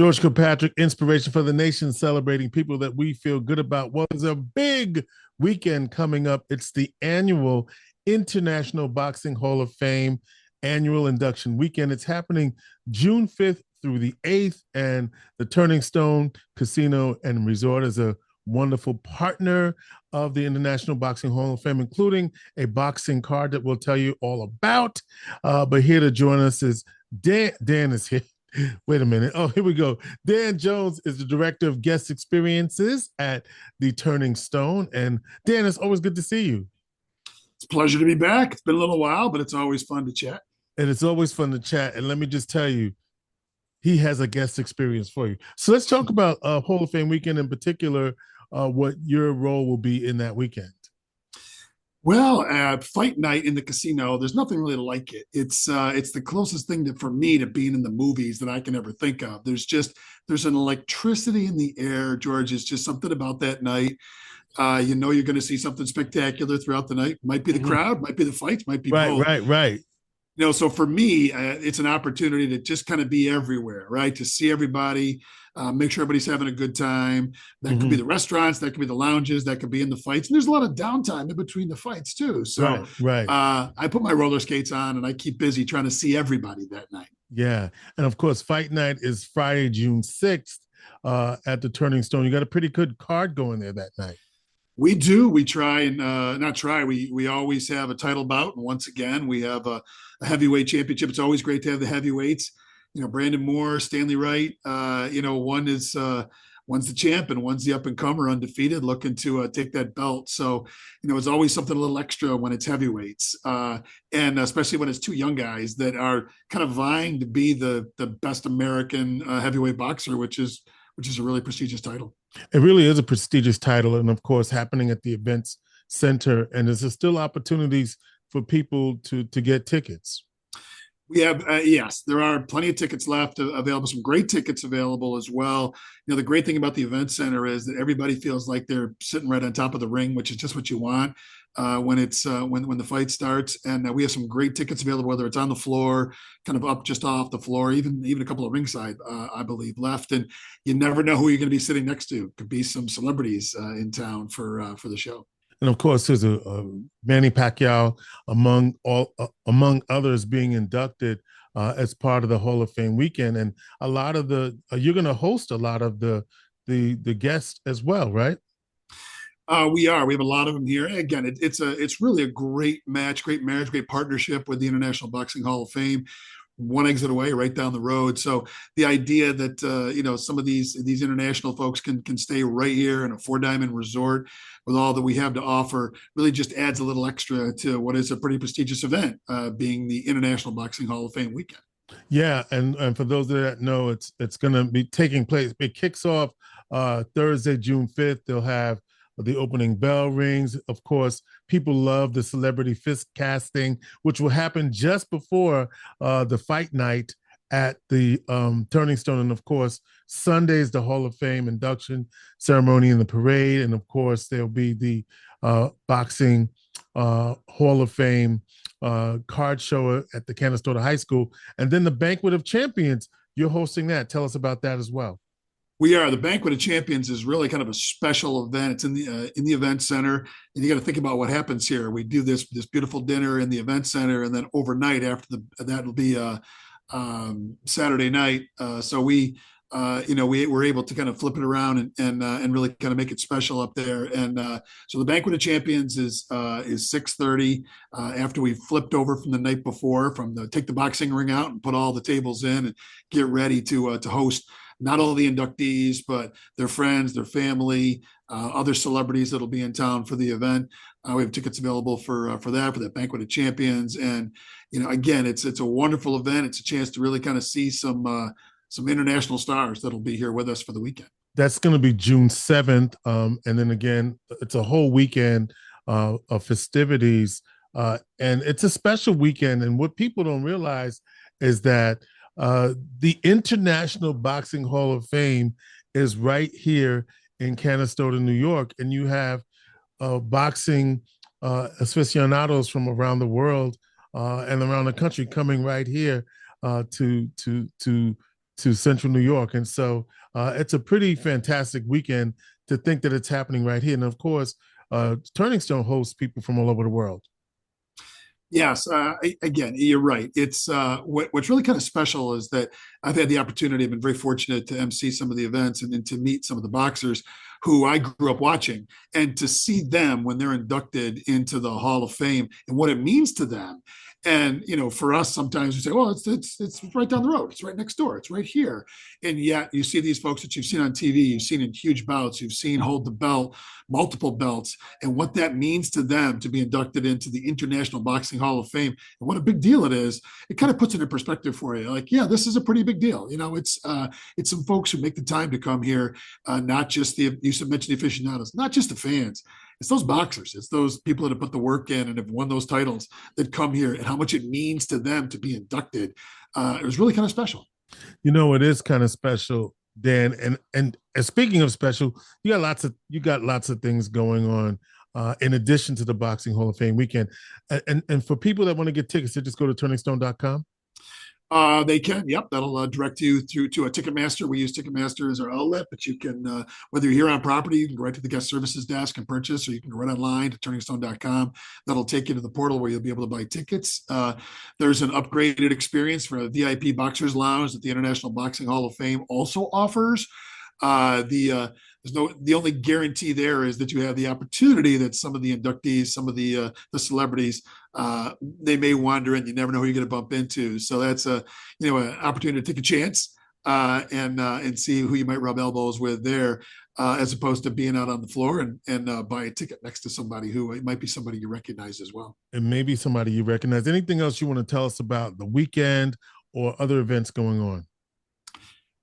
George Kilpatrick Inspiration for the Nation, celebrating people that we feel good about. Well, there's a big weekend coming up. It's the annual International Boxing Hall of Fame annual induction weekend. It's happening June 5th through the 8th, and the Turning Stone Casino and Resort is a wonderful partner of the International Boxing Hall of Fame, including a boxing card that we'll tell you all about. But here to join us is Dan. Dan is here. Wait a minute. Oh, here we go. Dan Jones is the Director of Guest Experiences at the Turning Stone. And Dan, it's always good to see you. It's a pleasure to be back. It's been a little while, but it's always fun to chat. And it's always fun to chat. And let me just tell you, he has a guest experience for you. So let's talk about Hall of Fame weekend, in particular, what your role will be in that weekend. Well, fight night in the casino, there's nothing really like it. It's the closest thing for me to being in the movies that I can ever think of. There's an electricity in the air, George. It's just something about that night. You're going to see something spectacular throughout the night. Might be the crowd, might be the fights, might be both. Right. So for me, it's an opportunity to just kind of be everywhere, right? To see everybody, make sure everybody's having a good time. That could be the restaurants, that could be the lounges, that could be in the fights. And there's a lot of downtime in between the fights too. So right. I put my roller skates on and I keep busy trying to see everybody that night. Yeah. And of course, fight night is Friday, June 6th at the Turning Stone. You got a pretty good card going there that night. We do. We try and not try. We always have a title bout. And once again, we have a heavyweight championship. It's always great to have the heavyweights. Brandon Moore, Stanley Wright, one's the champ and one's the up and comer, undefeated, looking to take that belt. So, it's always something a little extra when it's heavyweights. And especially when it's two young guys that are kind of vying to be the best American heavyweight boxer, which is a really prestigious title. It really is a prestigious title, and of course, happening at the Events Center. And there's still opportunities for people to get tickets. We have, yes, there are plenty of tickets left available, some great tickets available as well. The great thing about the Event Center is that everybody feels like they're sitting right on top of the ring, which is just what you want when the fight starts. And we have some great tickets available, whether it's on the floor, kind of up just off the floor, even a couple of ringside, I believe, left. And you never know who you're going to be sitting next to. Could be some celebrities in town for the show. And of course, there's a Manny Pacquiao among others being inducted as part of the Hall of Fame weekend, and a lot of you're going to host a lot of the guests as well, right? We have a lot of them here. Again, it's really a great match, great marriage, great partnership with the International Boxing Hall of Fame. One exit away, right down the road. So the idea that some of these international folks can stay right here in a Four Diamond resort with all that we have to offer really just adds a little extra to what is a pretty prestigious event, being the International Boxing Hall of Fame weekend. Yeah, and for those that know, it's going to be taking place. It kicks off Thursday, June 5th. They'll have the opening bell rings. Of course, people love the celebrity fist casting, which will happen just before the fight night at the Turning Stone. And of course, Sunday is the Hall of Fame induction ceremony and the parade. And of course, there'll be the boxing Hall of Fame card show at the Canastota High School. And then the Banquet of Champions, you're hosting that. Tell us about that as well. We are. The Banquet of Champions is really kind of a special event. It's in the event center, and you got to think about what happens here. We do this beautiful dinner in the event center, and then overnight after that'll be Saturday night. So we were able to kind of flip it around and really kind of make it special up there. And so the Banquet of Champions is 6:30 after we flipped over from the night before, take the boxing ring out and put all the tables in and get ready to host not all the inductees, but their friends, their family, other celebrities that'll be in town for the event. We have tickets available for that Banquet of Champions. And, again, it's a wonderful event. It's a chance to really kind of see some international stars that'll be here with us for the weekend. That's going to be June 7th. And then again, it's a whole weekend of festivities. And it's a special weekend. And what people don't realize is that the International Boxing Hall of Fame is right here in Canastota, New York, and you have boxing aficionados from around the world and around the country coming right here to to Central New York. And so it's a pretty fantastic weekend to think that it's happening right here. And of course, Turning Stone hosts people from all over the world. Yes, again, you're right. It's what's really kind of special is that I've had the opportunity. I've been very fortunate to MC some of the events and to meet some of the boxers who I grew up watching, and to see them when they're inducted into the Hall of Fame and what it means to them. And for us, sometimes we say, "Well, it's right down the road. It's right next door. It's right here." And yet, you see these folks that you've seen on TV, you've seen in huge bouts, you've seen hold the belt, multiple belts, and what that means to them to be inducted into the International Boxing Hall of Fame, and what a big deal it is. It kind of puts it in perspective for you. Like, yeah, this is a pretty big deal. It's some folks who make the time to come here, not just you mentioned the aficionados, not just the fans. It's those boxers. It's those people that have put the work in and have won those titles that come here, and how much it means to them to be inducted. It was really kind of special. It is kind of special, Dan. And speaking of special, you got lots of things going on in addition to the Boxing Hall of Fame weekend. And for people that want to get tickets, they just go to turningstone.com. They can. Yep. That'll direct you through to a Ticketmaster. We use Ticketmaster as our outlet, but you can, whether you're here on property, you can go right to the guest services desk and purchase, or you can go right online to turningstone.com. That'll take you to the portal where you'll be able to buy tickets. There's an upgraded experience for a VIP Boxers Lounge that the International Boxing Hall of Fame also offers. The only guarantee there is that you have the opportunity that some of the inductees, some of the celebrities, they may wander in. You never know who you're going to bump into. So that's an opportunity to take a chance and see who you might rub elbows with there, as opposed to being out on the floor and buy a ticket next to somebody who it might be somebody you recognize as well. And maybe somebody you recognize. Anything else you want to tell us about the weekend or other events going on?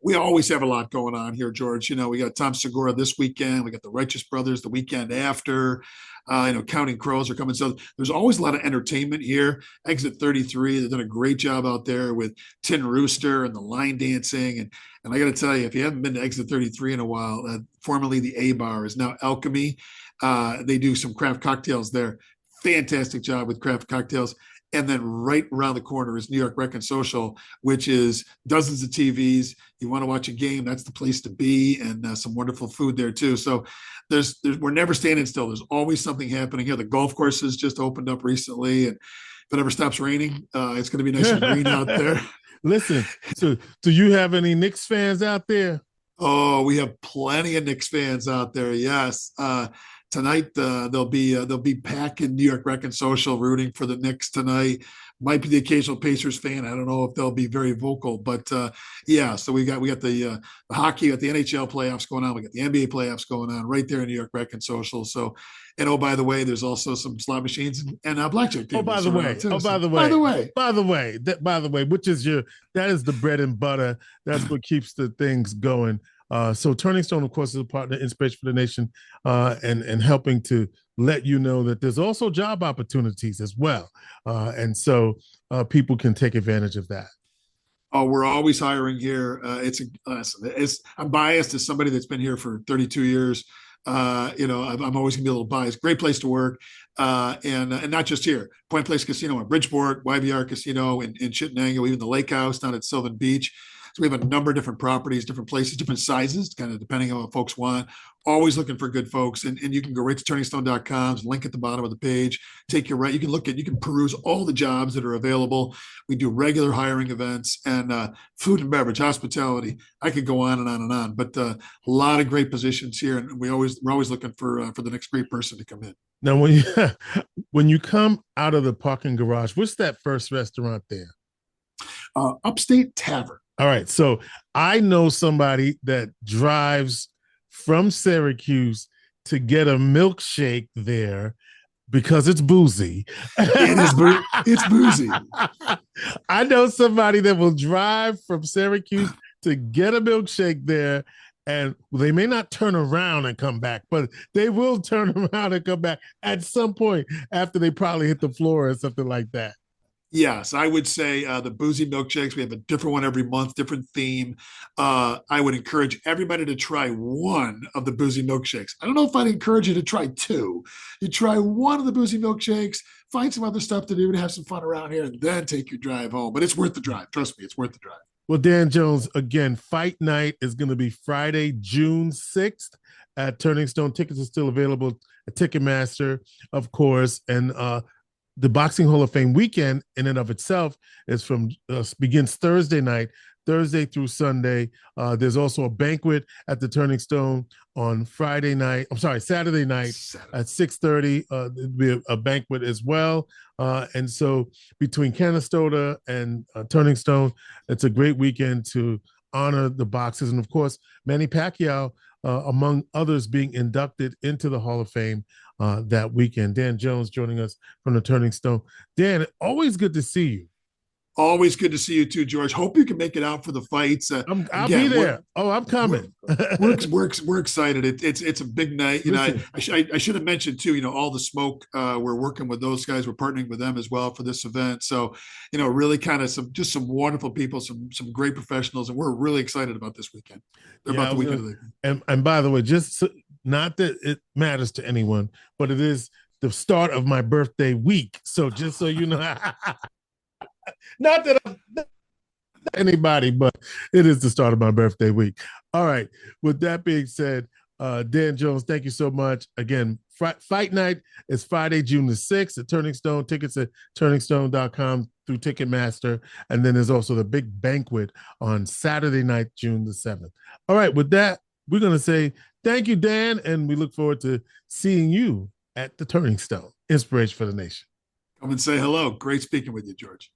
We always have a lot going on here, George. We got Tom Segura this weekend. We got the Righteous Brothers the weekend after. Counting Crows are coming. So there's always a lot of entertainment here. Exit 33, they've done a great job out there with Tin Rooster and the line dancing. And I got to tell you, if you haven't been to Exit 33 in a while, formerly the A Bar is now Alchemy. They do some craft cocktails there. Fantastic job with craft cocktails. And then right around the corner is New York Rec and Social, which is dozens of TVs. You want to watch a game, that's the place to be, and some wonderful food there too. So we're never standing still. There's always something happening here. The golf courses just opened up recently, and if it ever stops raining, it's going to be nice and green out there. Listen, so do you have any Knicks fans out there? Oh, we have plenty of Knicks fans out there. Yes. Tonight, they'll be packing New York Rec and Social, rooting for the Knicks tonight. Might be the occasional Pacers fan. I don't know if they'll be very vocal, but yeah. So we got the hockey, got the NHL playoffs going on. We got the NBA playoffs going on right there in New York Rec and Social. So, and oh, by the way, there's also some slot machines and blackjack tables. By the way, that is the bread and butter. That's what keeps the things going. So Turning Stone, of course, is a partner, Inspiration for the Nation, and helping to let you know that there's also job opportunities as well. And so people can take advantage of that. Oh, we're always hiring here. I'm biased as somebody that's been here for 32 years. I'm always gonna be a little biased. Great place to work. And not just here. Point Place Casino in Bridgeport, YVR Casino in Chittenango, even the Lake House down at Sylvan Beach. So we have a number of different properties, different places, different sizes, kind of depending on what folks want. Always looking for good folks. And you can go right to turningstone.com, link at the bottom of the page, take your right. You can peruse all the jobs that are available. We do regular hiring events and food and beverage, hospitality. I could go on and on and on, but a lot of great positions here. And we're always looking for the next great person to come in. Now, when you come out of the parking garage, what's that first restaurant there? Upstate Tavern. All right. So I know somebody that drives from Syracuse to get a milkshake there because it's boozy. It's boozy. I know somebody that will drive from Syracuse to get a milkshake there, and they may not turn around and come back, but they will turn around and come back at some point after they probably hit the floor or something like that. Yes, I would say the boozy milkshakes. We have a different one every month, different theme. I would encourage everybody to try one of the boozy milkshakes. I don't know if I'd encourage you to try two. You try one of the boozy milkshakes, find some other stuff to do and have some fun around here, and then take your drive home. But it's worth the drive. Trust me, it's worth the drive. Well, Dan Jones, again, fight night is going to be Friday, June 6th at Turning Stone. Tickets are still available at Ticketmaster, of course. And the Boxing Hall of Fame weekend in and of itself is from begins Thursday night, Thursday through Sunday. There's also a banquet at the Turning Stone on Friday night. I'm sorry, Saturday night at 6:30. There'll be a banquet as well. And so between Canastota and Turning Stone, it's a great weekend to honor the boxers, and of course Manny Pacquiao, among others, being inducted into the Hall of Fame that weekend. Dan Jones joining us from the Turning Stone. Dan, always good to see you. Always good to see you too, George. Hope you can make it out for the fights. I'll be there. I'm coming. We're excited. It's a big night. You know, I should have mentioned too. You know, All the Smoke. We're working with those guys. We're partnering with them as well for this event. So, you know, really kind of some wonderful people, some great professionals, and we're really excited about this weekend. About the weekend. And by the way, just so, not that it matters to anyone, but it is the start of my birthday week. So just so you know. Not that I'm anybody, but it is the start of my birthday week. All right. With that being said, Dan Jones, thank you so much. Again, fight night is Friday, June the 6th at Turning Stone. Tickets at turningstone.com through Ticketmaster. And then there's also the big banquet on Saturday night, June the 7th. All right. With that, we're going to say thank you, Dan, and we look forward to seeing you at the Turning Stone. Inspiration for the Nation. Come and say hello. Great speaking with you, George.